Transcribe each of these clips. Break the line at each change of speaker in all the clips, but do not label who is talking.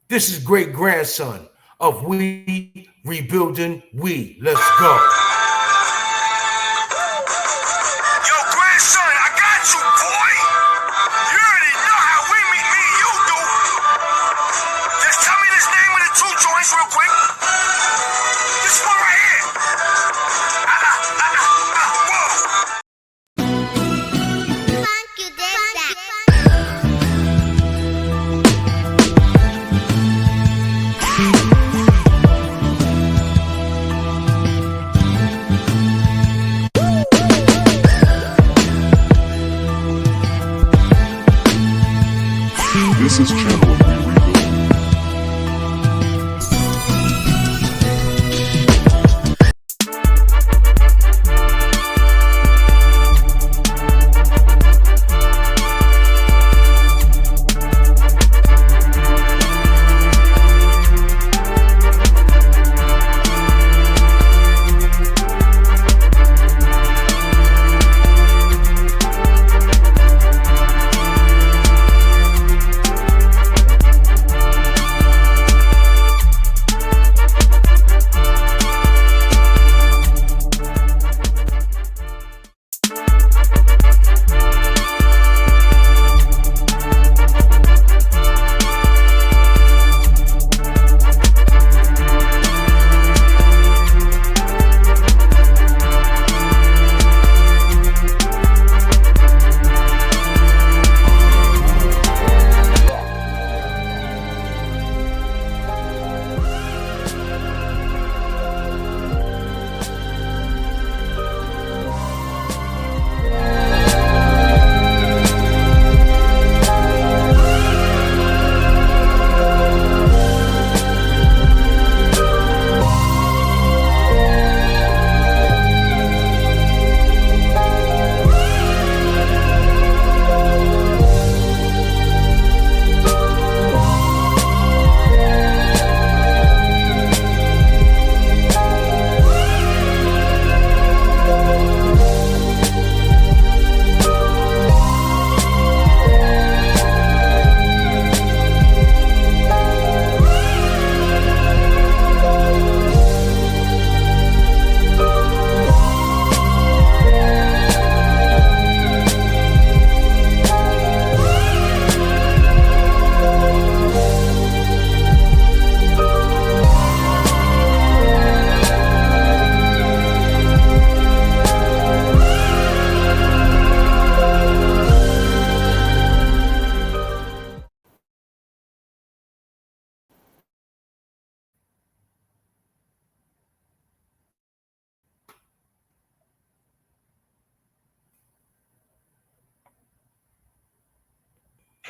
This is great grandson of We Rebuilding We. Let's go.
Yo, grandson, I got you, boy. You already know how we meet, me and you do. Just tell me this name of the two joints real quick. This one right here. Whoa.
This is Channel of Rebuilding.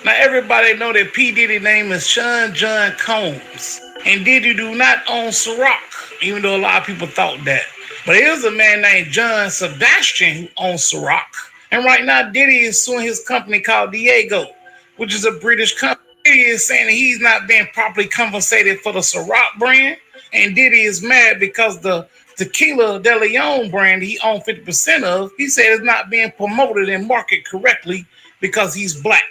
Now everybody know that P. Diddy name is Sean John Combs. And Diddy do not own Ciroc, even though a lot of people thought that. But there's a man named John Sebastian who owns Ciroc. And right now Diddy is suing his company called Diego, which is a British company. Diddy is saying that he's not being properly compensated for the Ciroc brand. And Diddy is mad because the Tequila De Leon brand he owns 50% of, he said is not being promoted and marketed correctly because he's black.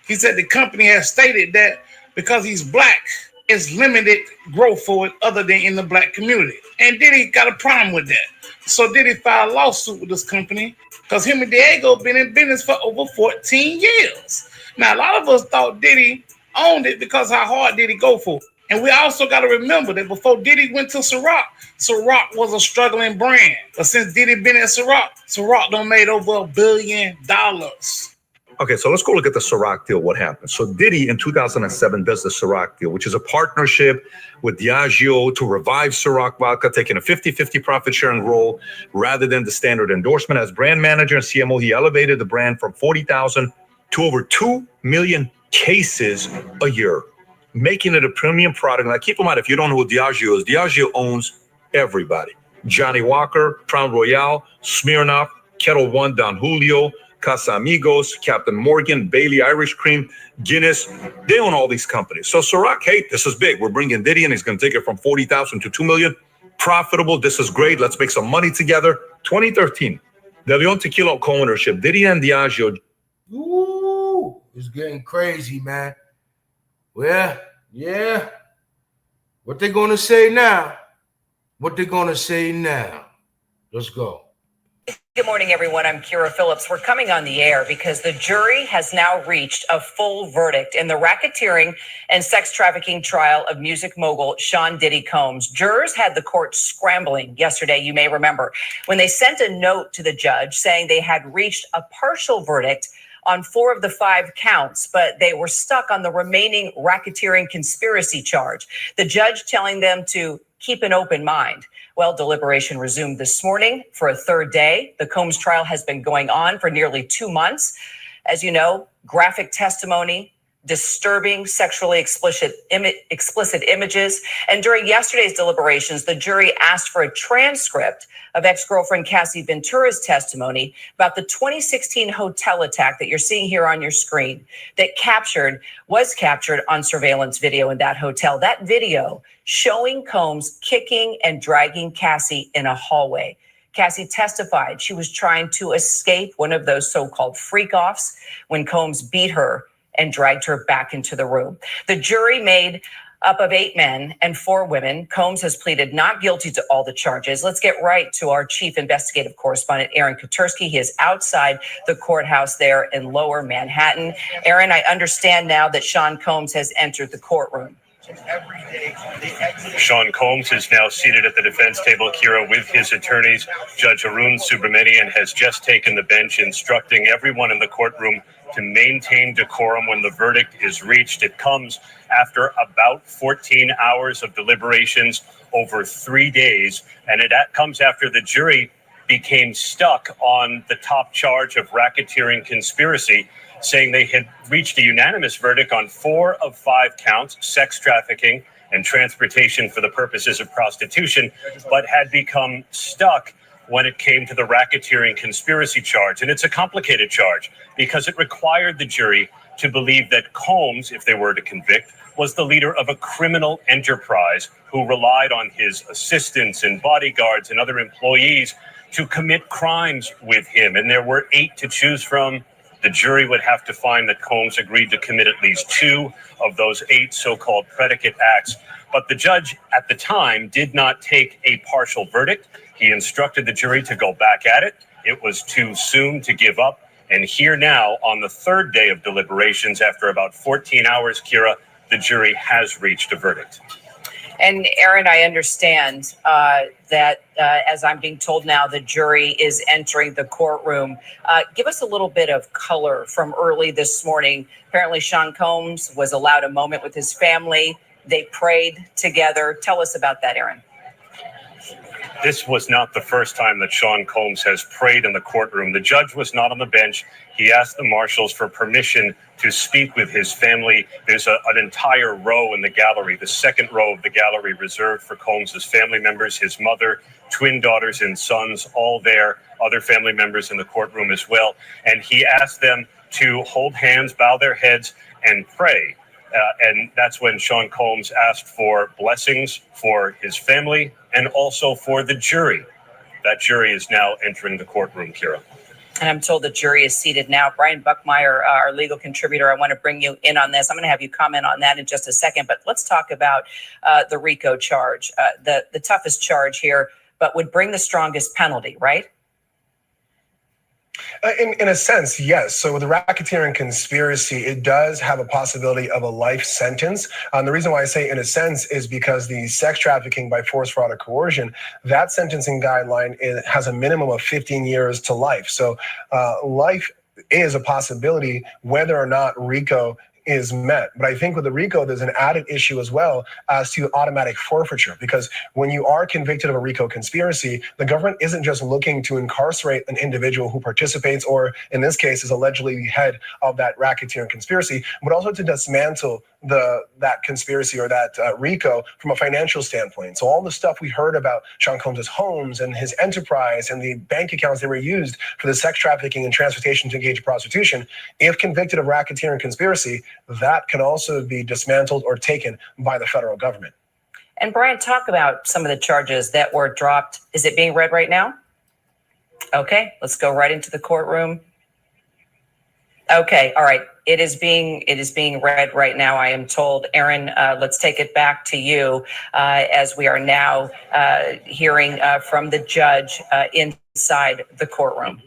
He said the company has stated that because he's black, it's limited growth for it other than in the black community. And Diddy got a problem with that. So Diddy filed a lawsuit with this company because him and Diego been in business for over 14 years. Now, a lot of us thought Diddy owned it because how hard did he go for it? And we also got to remember that before Diddy went to Ciroc, Ciroc was a struggling brand. But since Diddy been at Ciroc, Ciroc done made over $1 billion.
Okay, so let's go look at the Ciroc deal. What happened? So Diddy in 2007 does the Ciroc deal, which is a partnership with Diageo to revive Ciroc vodka, taking a 50-50 profit sharing role rather than the standard endorsement. As brand manager and CMO, he elevated the brand from 40,000 to over 2 million cases a year, making it a premium product. Now, keep in mind, if you don't know who Diageo is, Diageo owns everybody. Johnny Walker, Crown Royal, Smirnoff, Kettle One, Don Julio, Casamigos, Captain Morgan, Bailey Irish Cream, Guinness. They own all these companies. So Ciroc, hey, this is big. We're bringing Diddy in. He's going to take it from 40,000 to 2 million. Profitable. This is great. Let's make some money together. 2013, De Leon Tequila co-ownership. Diddy and Diageo.
Ooh, it's getting crazy, man. Well, Yeah. What they gonna say now? What they gonna say now? Let's go.
Good morning, everyone. I'm Kira Phillips. We're coming on the air because the jury has now reached a full verdict in the racketeering and sex trafficking trial of music mogul Sean Diddy Combs. Jurors had the court scrambling yesterday, you may remember, when they sent a note to the judge saying they had reached a partial verdict on 4 of the 5 counts, but they were stuck on the remaining racketeering conspiracy charge. The judge telling them to keep an open mind. Well, deliberation resumed this morning for a third day. The Combs trial has been going on for nearly 2 months. As you know, graphic testimony, disturbing sexually explicit images. And during yesterday's deliberations, the jury asked for a transcript of ex-girlfriend Cassie Ventura's testimony about the 2016 hotel attack that you're seeing here on your screen that was captured on surveillance video in that hotel. That video showing Combs kicking and dragging Cassie in a hallway. Cassie testified she was trying to escape one of those so-called freak-offs when Combs beat her and dragged her back into the room. The jury made up of 8 men and 4 women. Combs has pleaded not guilty to all the charges. Let's get right to our chief investigative correspondent, Aaron Katersky. He is outside the courthouse there in Lower Manhattan. Aaron, I understand now that Sean Combs has entered the courtroom.
Sean Combs is now seated at the defense table, Kira, with his attorneys. Judge Arun Subramanian has just taken the bench, instructing everyone in the courtroom to maintain decorum when the verdict is reached. It comes after about 14 hours of deliberations over 3 days, and it comes after the jury became stuck on the top charge of racketeering conspiracy, saying they had reached a unanimous verdict on 4 of 5 counts, sex trafficking and transportation for the purposes of prostitution, but had become stuck when it came to the racketeering conspiracy charge. And it's a complicated charge because it required the jury to believe that Combs, if they were to convict, was the leader of a criminal enterprise who relied on his assistants and bodyguards and other employees to commit crimes with him. And there were 8 to choose from. The jury would have to find that Combs agreed to commit at least 2 of those 8 so-called predicate acts. But the judge at the time did not take a partial verdict. He instructed the jury to go back at it. It was too soon to give up. And here now, on the 3rd day of deliberations, after about 14 hours, Kira, the jury has reached a verdict.
And Aaron, I understand that as I'm being told now, the jury is entering the courtroom. Give us a little bit of color from early this morning. Apparently, Sean Combs was allowed a moment with his family. They prayed together. Tell us about that, Aaron.
This was not the first time that Sean Combs has prayed in the courtroom. The judge was not on the bench. He asked the marshals for permission to speak with his family. There's an entire row in the gallery, the second row of the gallery reserved for Combs's family members, his mother, twin daughters and sons, all there, other family members in the courtroom as well. And he asked them to hold hands, bow their heads, and pray. And that's when Sean Combs asked for blessings for his family and also for the jury. That jury is now entering the courtroom, Kira.
And I'm told the jury is seated now. Brian Buckmeyer, our legal contributor, I want to bring you in on this. I'm going to have you comment on that in just a second. But let's talk about the RICO charge, the toughest charge here, but would bring the strongest penalty, right?
In a sense, yes. So with the racketeering conspiracy, it does have a possibility of a life sentence. The reason why I say in a sense is because the sex trafficking by force, fraud, or coercion, that sentencing guideline has a minimum of 15 years to life. So life is a possibility whether or not RICO is met. But I think with the RICO, there's an added issue as well as to automatic forfeiture, because when you are convicted of a RICO conspiracy, the government isn't just looking to incarcerate an individual who participates, or in this case is allegedly the head of that racketeering conspiracy, but also to dismantle that conspiracy or that RICO from a financial standpoint. So all the stuff we heard about Sean Combs' homes and his enterprise and the bank accounts that were used for the sex trafficking and transportation to engage in prostitution, if convicted of racketeering conspiracy, that can also be dismantled or taken by the federal government.
And Brian, talk about some of the charges that were dropped. Is it being read right now? Okay, let's go right into the courtroom. Okay, all right. It is being read right now, I am told. Aaron, let's take it back to you as we are now hearing from the judge inside the courtroom.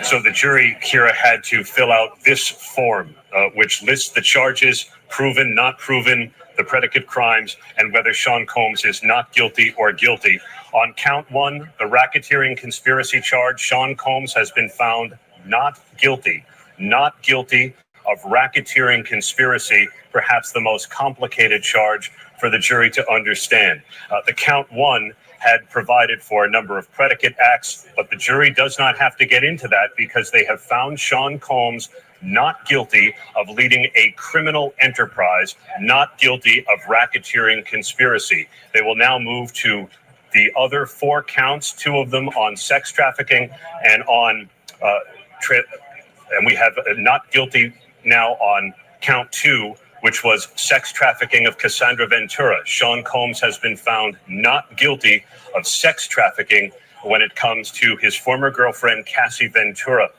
So the jury, Kira, had to fill out this form, which lists the charges, proven, not proven, the predicate crimes, and whether Sean Combs is not guilty or guilty. On count 1, the racketeering conspiracy charge, Sean Combs has been found not guilty of racketeering conspiracy, perhaps the most complicated charge for the jury to understand. The count 1 had provided for a number of predicate acts, but the jury does not have to get into that because they have found Sean Combs not guilty of leading a criminal enterprise, not guilty of racketeering conspiracy. They will now move to the other 4 counts, 2 of them on sex trafficking and on and we have not guilty now on count 2, which was sex trafficking of Cassandra Ventura. Sean Combs has been found not guilty of sex trafficking when it comes to his former girlfriend, Cassie Ventura.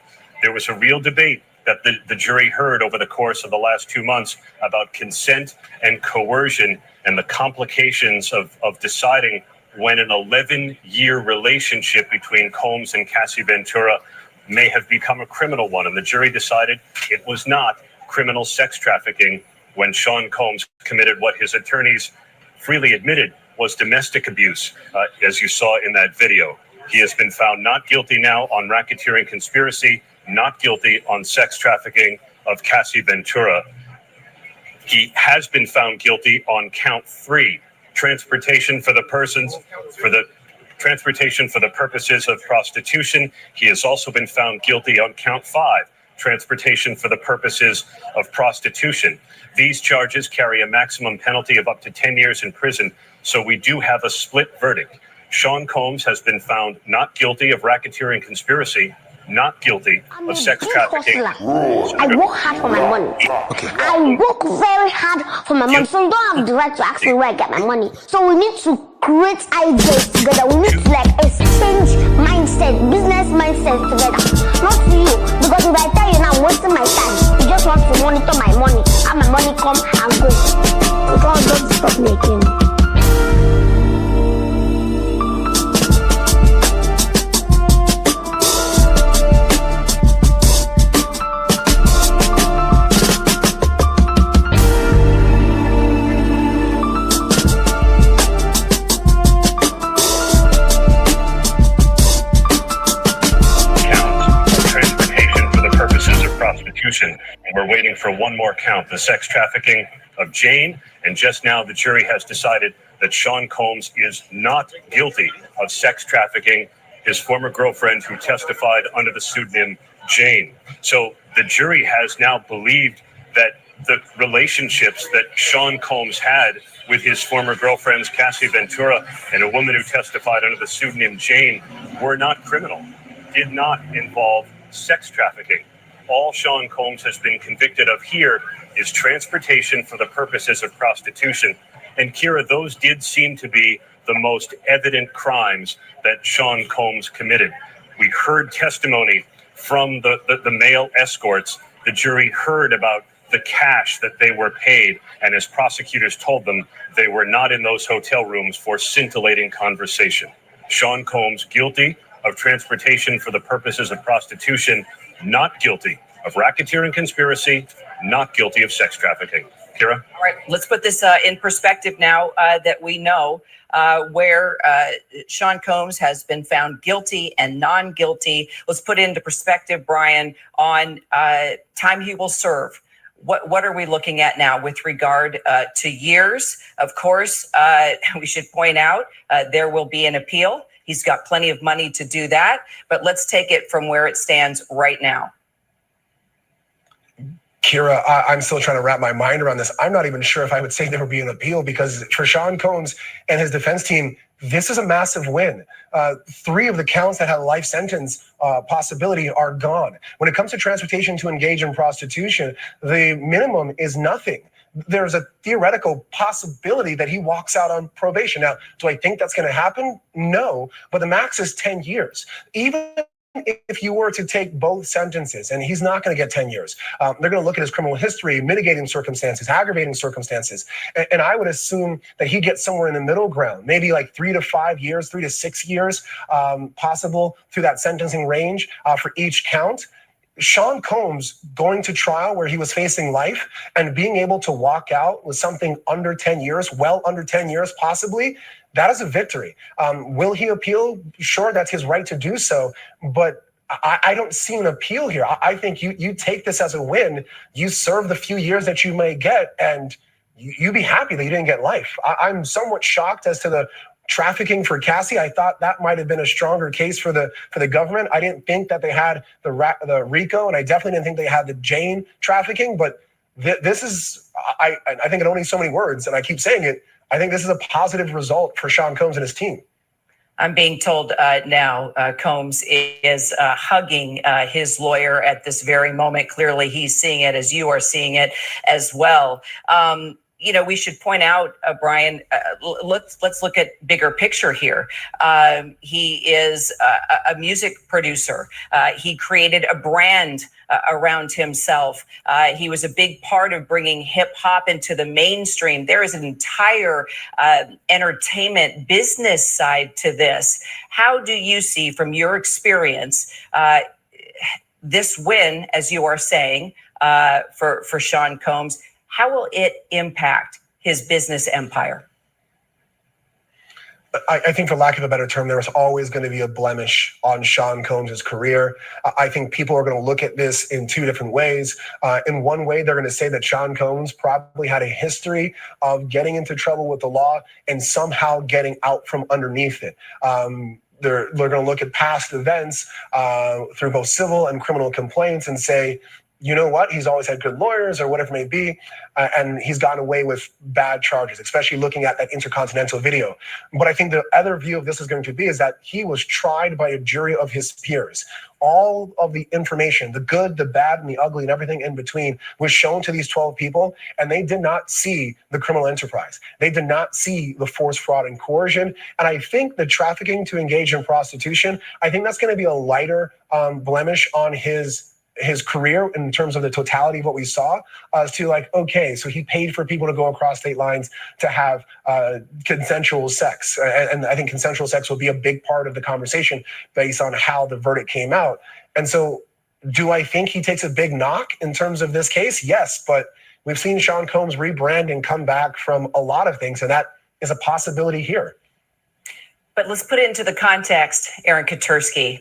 There was a real debate that the jury heard over the course of the last 2 months about consent and coercion and the complications of deciding when an 11-year relationship between Combs and Cassie Ventura may have become a criminal one. And the jury decided it was not criminal sex trafficking when Sean Combs committed what his attorneys freely admitted was domestic abuse, as you saw in that video. He has been found not guilty now on racketeering conspiracy, not guilty on sex trafficking of Cassie Ventura. He has been found guilty on count 3, transportation for the purposes of prostitution. He has also been found guilty on count 5, transportation for the purposes of prostitution. These charges carry a maximum penalty of up to 10 years in prison, so we do have a split verdict. Sean Combs has been found not guilty of racketeering conspiracy, not guilty of sex trafficking.
I work hard for my money. Okay. I work very hard for my money, so you don't have the right to ask me where I get my money. So we need to create ideas together. We need to exchange mindset, business mindset together. Not to you, because if I tell you now I'm wasting my time, you just want to monitor my money, have my money come and go. God, don't stop making me.
We're waiting for one more count, the sex trafficking of Jane. And just now, the jury has decided that Sean Combs is not guilty of sex trafficking his former girlfriend who testified under the pseudonym Jane. So the jury has now believed that the relationships that Sean Combs had with his former girlfriends, Cassie Ventura and a woman who testified under the pseudonym Jane, were not criminal, did not involve sex trafficking. All Sean Combs has been convicted of here is transportation for the purposes of prostitution. And Kira, those did seem to be the most evident crimes that Sean Combs committed. We heard testimony from the male escorts. The jury heard about the cash that they were paid. And as prosecutors told them, they were not in those hotel rooms for scintillating conversation. Sean Combs guilty of transportation for the purposes of prostitution, not guilty of racketeering conspiracy, not guilty of sex trafficking. Kira?
All right, let's put this in perspective now that we know where Sean Combs has been found guilty and non-guilty. Let's put into perspective, Brian, on time he will serve. What are we looking at now with regard to years? Of course, we should point out there will be an appeal. He's got plenty of money to do that, but let's take it from where it stands right now.
Kira, I'm still trying to wrap my mind around this. I'm not even sure if I would say there would be an appeal, because for Sean Combs and his defense team, this is a massive win. 3 of the counts that had a life sentence possibility are gone. When it comes to transportation to engage in prostitution, the minimum is nothing. There's a theoretical possibility that he walks out on probation. Now, do I think that's going to happen? No, but the max is 10 years. Even if you were to take both sentences, and he's not going to get 10 years, they're going to look at his criminal history, mitigating circumstances, aggravating circumstances. And I would assume that he gets somewhere in the middle ground, maybe like 3 to 5 years, 3 to 6 years, possible through that sentencing range for each count. Sean Combs going to trial where he was facing life and being able to walk out with something under 10 years, well under 10 years possibly, that is a victory. Will he appeal? Sure, that's his right to do so. But I don't see an appeal here. I think you take this as a win. You serve the few years that you may get, and you be happy that you didn't get life. I'm somewhat shocked as to the trafficking for Cassie. I thought that might have been a stronger case for the government. I didn't think that they had the RICO, and I definitely didn't think they had the Jane trafficking. But this is, I think it only so many words, and I keep saying it. I think this is a positive result for Sean Combs and his team.
I'm being told now Combs is hugging his lawyer at this very moment. Clearly, he's seeing it as you are seeing it as well. We should point out, Brian, let's look at bigger picture here. He is a music producer. He created a brand around himself. He was a big part of bringing hip hop into the mainstream. There is an entire entertainment business side to this. How do you see, from your experience, this win, as you are saying, for Sean Combs? How will it impact his business empire?
I think, for lack of a better term, there is always going to be a blemish on Sean Combs' career. I think people are going to look at this in two different ways. In one way, they're going to say that Sean Combs probably had a history of getting into trouble with the law and somehow getting out from underneath it. They're going to look at past events through both civil and criminal complaints and say, you know what, he's always had good lawyers or whatever it may be, and he's gotten away with bad charges, especially looking at that Intercontinental video. But I think the other view of this is going to be is that he was tried by a jury of his peers. All of the information, the good, the bad, and the ugly, and everything in between was shown to these 12 people, and they did not see the criminal enterprise. They did not see the force, fraud, and coercion. And I think the trafficking to engage in prostitution, I think that's going to be a lighter blemish on his career in terms of the totality of what we saw, as to like, okay, so he paid for people to go across state lines to have consensual sex. And I think consensual sex will be a big part of the conversation based on how the verdict came out. And so do I think he takes a big knock in terms of this case? Yes, but we've seen Sean Combs rebrand and come back from a lot of things, and that is a possibility here.
But let's put it into the context, Aaron Katursky,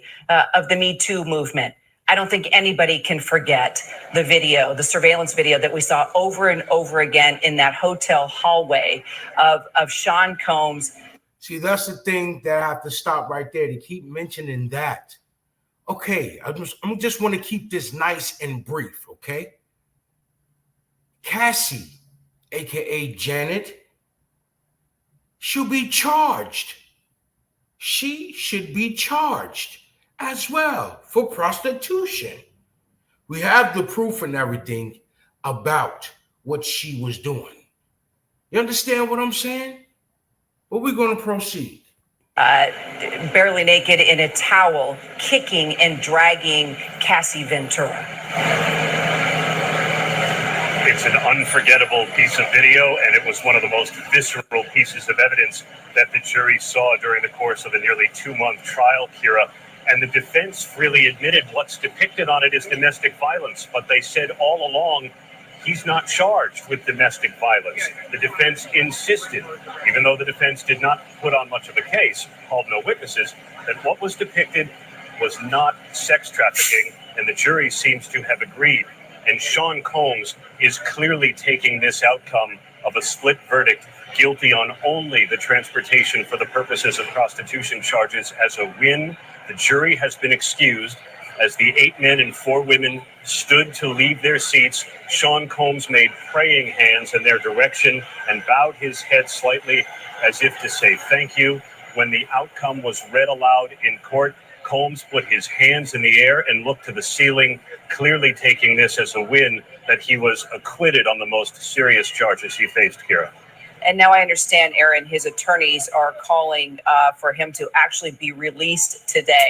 of the Me Too movement. I don't think anybody can forget the video, the surveillance video that we saw over and over again in that hotel hallway of Sean Combs.
See, that's the thing that I have to stop right there. To keep mentioning that. Okay, I just want to keep this nice and brief, okay? Cassie, aka Janet, should be charged. She should be charged as well for prostitution. We have the proof and everything about what she was doing. You understand what I'm saying? But we're going to proceed.
Barely naked in a towel, kicking and dragging Cassie Ventura.
It's an unforgettable piece of video, and it was one of the most visceral pieces of evidence that the jury saw during the course of a nearly 2-month trial, Kira. And the defense freely admitted what's depicted on it is domestic violence, but they said all along, he's not charged with domestic violence. The defense insisted, even though the defense did not put on much of a case, called no witnesses, that what was depicted was not sex trafficking, and the jury seems to have agreed. And Sean Combs is clearly taking this outcome of a split verdict, guilty on only the transportation for the purposes of prostitution charges, as a win. The jury has been excused. As the 8 men and 4 women stood to leave their seats, Sean Combs made praying hands in their direction and bowed his head slightly as if to say thank you. When the outcome was read aloud in court, Combs put his hands in the air and looked to the ceiling, clearly taking this as a win that he was acquitted on the most serious charges he faced, Kira.
And now I understand, Aaron, his attorneys are calling for him to actually be released today.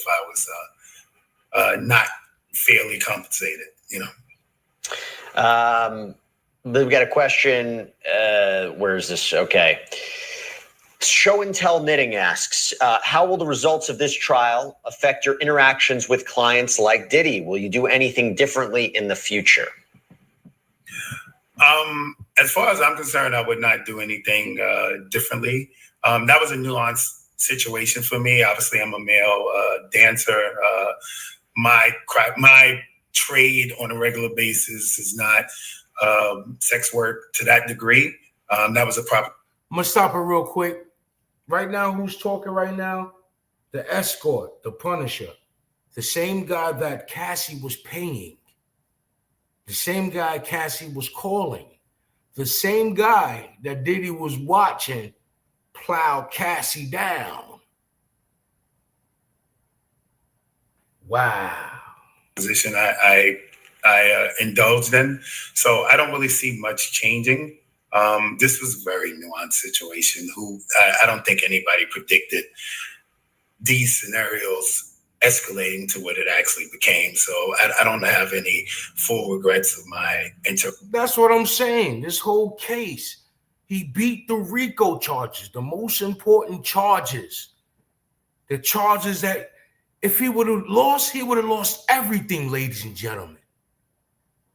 I was not fairly compensated, you know.
We've got a question. Where is this? Okay. Show and Tell Knitting asks, how will the results of this trial affect your interactions with clients like Diddy? Will you do anything differently in the future?
As far as I'm concerned, I would not do anything differently. That was a nuanced situation for me. Obviously, I'm a male dancer. My trade on a regular basis is not sex work to that degree. That was a problem.
I'm gonna stop it real quick. Right now, who's talking right now? The escort, the Punisher, the same guy that Cassie was paying, the same guy Cassie was calling, the same guy that Diddy was watching plow Cassie down. Wow.
Position I indulged in, so I don't really see much changing. This was a very nuanced situation. I don't think anybody predicted these scenarios escalating to what it actually became. So I don't have any full regrets of my
That's what I'm saying. This whole case, he beat the RICO charges, the most important charges, the charges that if he would have lost everything, ladies and gentlemen.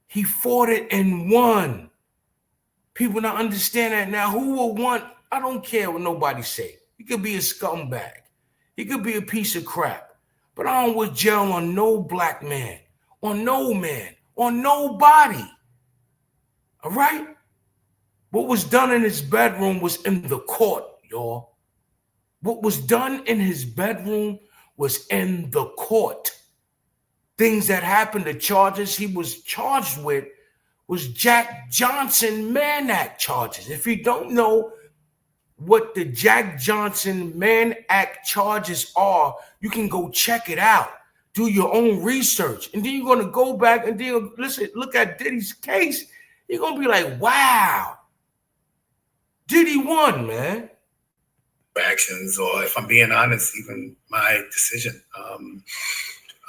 He fought it and won. People don't understand that now. Who will want? I don't care what nobody say. He could be a scumbag. He could be a piece of crap. But I don't wish jail on no black man, on no man, on nobody. All right? What was done in his bedroom was in the court, y'all. What was done in his bedroom was in the court. Things that happened, the charges he was charged with was Jack Johnson Mann Act charges. If you don't know what the Jack Johnson Mann Act charges are, you can go check it out. Do your own research. And then you're going to go back and then look at Diddy's case. You're going to be like, wow. Diddy won, man.
Actions, or if I'm being honest, even my decision.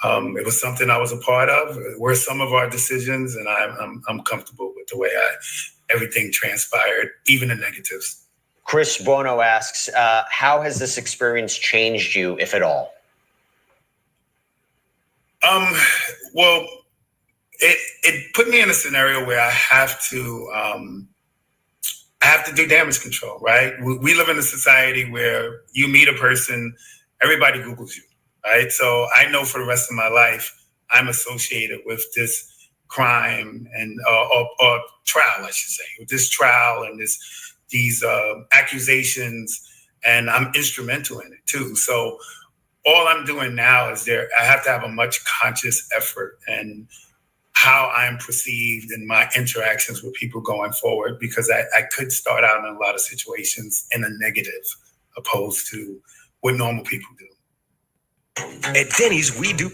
It was something I was a part of. Were some of our decisions, and I'm comfortable with the way everything transpired, even the negatives.
Chris Bono asks, how has this experience changed you, if at all?
Well, it put me in a scenario where I have to do damage control, right? We live in a society where you meet a person, everybody Googles you. Right, so I know for the rest of my life, I'm associated with this crime and or trial, I should say, with this trial and these accusations, and I'm instrumental in it too. So all I'm doing now is I have to have a much conscious effort in how I'm perceived in my interactions with people going forward, because I could start out in a lot of situations in a negative, opposed to what normal people do.
At Denny's, we do.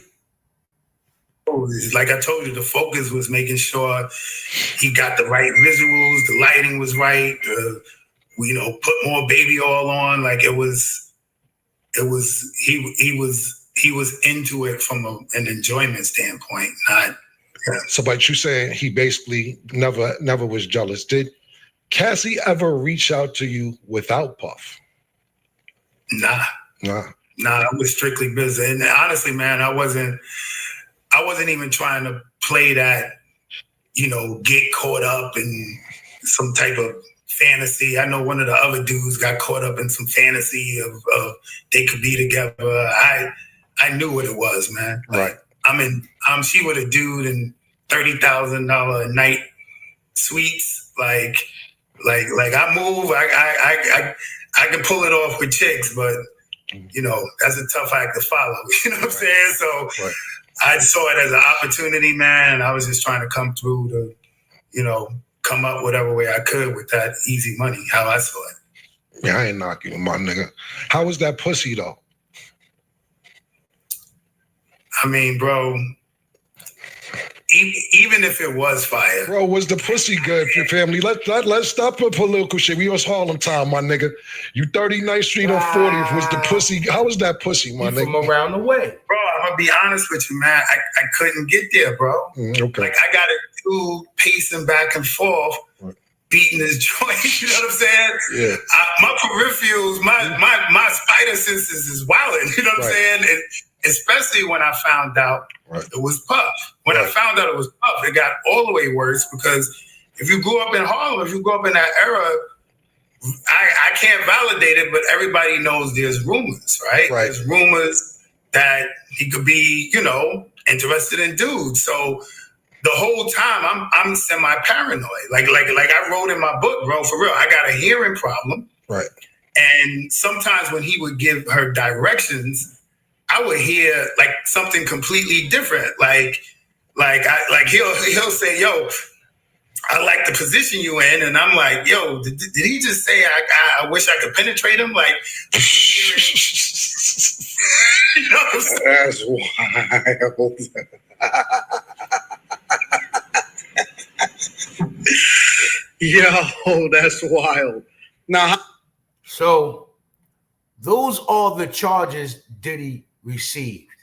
Like I told you, the focus was making sure he got the right visuals, the lighting was right, put more baby oil on. Like he was into it from an enjoyment standpoint.
So, but you saying he basically never was jealous. Did Cassie ever reach out to you without Puff?
Nah, I was strictly business. And honestly, man, I wasn't even trying to play that, get caught up in some type of fantasy. I know one of the other dudes got caught up in some fantasy of they could be together. I knew what it was, man.
Right.
She with a dude in $30,000 a night suites. Like I move, I can pull it off with chicks, but that's a tough act to follow. You know what I'm saying? So right. I saw it as an opportunity, man, and I was just trying to come through to, come up whatever way I could with that easy money, how I saw it.
Yeah, I ain't knocking you, my nigga. How was that pussy, though?
I mean, bro, even if it was fire.
Bro, was the pussy good for your family? Let's stop with political shit. We was Harlem time, my nigga. You 39th Street on 40th. Was the pussy, how was that pussy, my nigga?
From around the way.
Bro, gonna be honest with you, man. I couldn't get there, bro.
Okay.
Like I got a dude pacing back and forth, beating his joint. You know what I'm saying?
Yeah.
My peripherals, my spider senses is wilding. You know what I'm saying? And especially when I found out it was Puff. When I found out it was Puff, it got all the way worse because if you grew up in Harlem, if you grew up in that era, I can't validate it, but everybody knows there's rumors, right? There's rumors that he could be, you know, interested in dudes. So the whole time I'm semi-paranoid. Like I wrote in my book, bro, for real. I got a hearing problem.
Right.
And sometimes when he would give her directions, I would hear like something completely different. He'll say, yo, I like the position you in, and I'm like, yo, did he just say I wish I could penetrate him? Like, you know what I'm saying?
That's wild.
Yo, that's wild. Now,
so those are the charges Diddy received.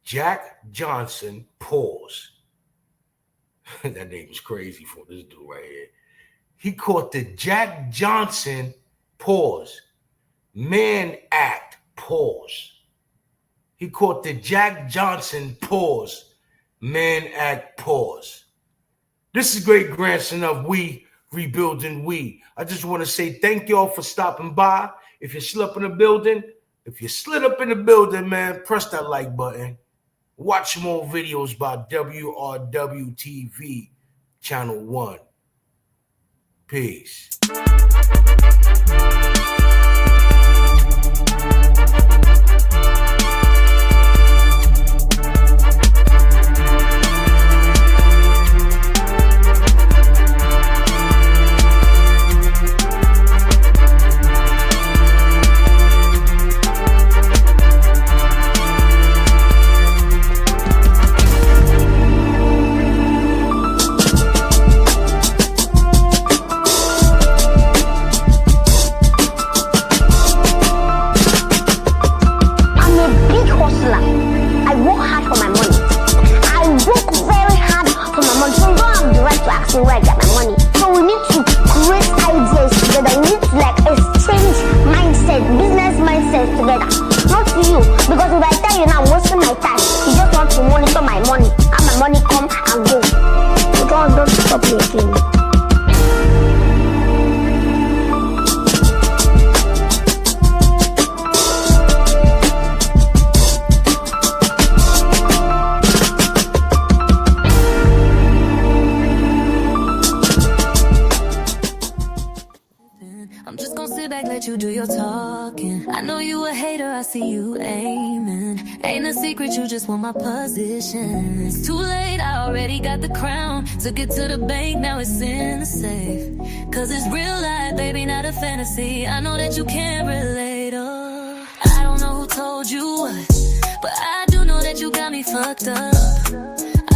Jack Johnson, pause. That name is crazy for this dude right here. He caught the Jack Johnson, pause, Mann Act, pause. He caught the Jack Johnson, pause, Mann Act, pause. This is great grandson of We Rebuilding We. I just want to say thank y'all for stopping by. If you slid up in the building, man, press that like button. Watch more videos by WRW-TV, Channel 1. Peace.
Where I get my money. So we need to create ideas together. We need to like exchange mindset, business mindset together. Not to you, because if I tell you now I'm wasting my time, you just want to monitor my money. How my money come and go. So don't stop me again.
Let you do your talking. I know you a hater, I see you aiming. Ain't a secret, you just want my position. It's too late, I already got the crown. Took it to the bank, now it's in the safe. Cause it's real life, baby, not a fantasy. I know that you can't relate, oh. I don't know who told you what, but I do know that you got me fucked up.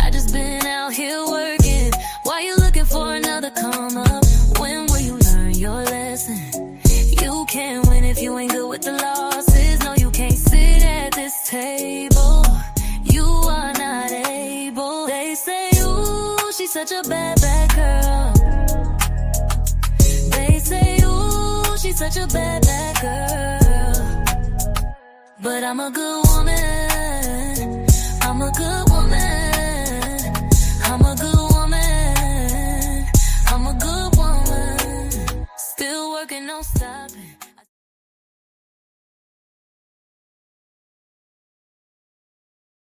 I just been out here working. Why you looking for another come up? When will you learn your lesson? You can't win if you ain't good with the losses. No, you can't sit at this table. You are not able. They say, ooh, she's such a bad, bad girl. They say, ooh, she's such a bad, bad girl. But I'm a good woman. I'm a good woman. I'm a good woman. I'm a good woman. Still working, don't stop.